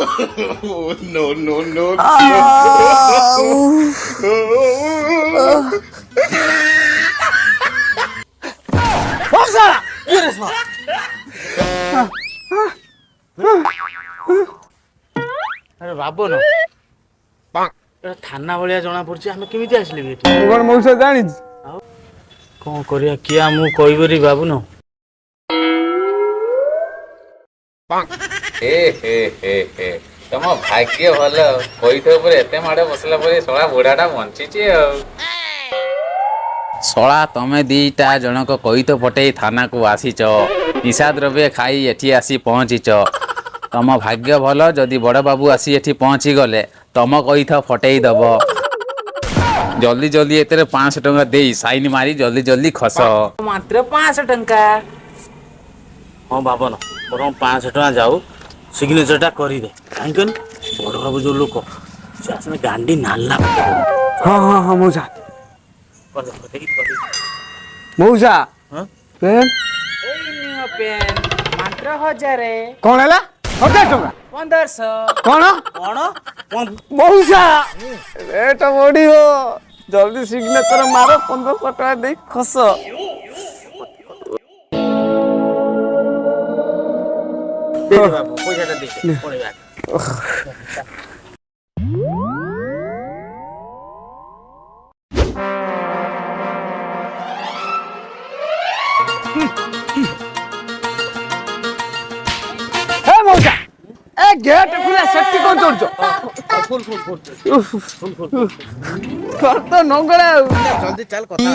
Oh, no, no, no. अरे बाबू न थाना भाया जना पड़ी आम केमी आसले भी कौन मौसा जानी कौन करिया किया मु कहबरी बाबू न हे हे हे हे तम भाग्य भल कोईठ उपर एते माड़े बसला परे सळा बुढ़ाटा बंचीची सळा तमे दीटा जनक कोईठ पटे थाना को आसीच निशा द्रव्य खाई एठी आसी पहुंचीच तम भाग्य भल जदि बड़ बाबू आसी एठी पहुंची गले तम कोईठ फटेई दब जल्दी जल्दी एते 500 टंका देई साइन मारी जल्दी जल्दी खस मात्र 500 टंका हाँ बाबा न बर 500 टंका जाऊ सिग्नेचरटा करदे कहीं बड़ बाबू जो लोक से आसने गांडी नाला हाँ हाँ हाँ मौसा मौसा पेन मात्र 1000 कौन है 1000 टका 1500 कौन कौन मौसा रेट बढ़ियो जल्दी सिग्नेचर मारो 1500 टका दे खस बाबू पैसा दे पड़ेगा ए मौसा ए गेट खुला सेफ्टी कौन तोड़छो फुल कर तो नंगड़ा जल्दी चल कथा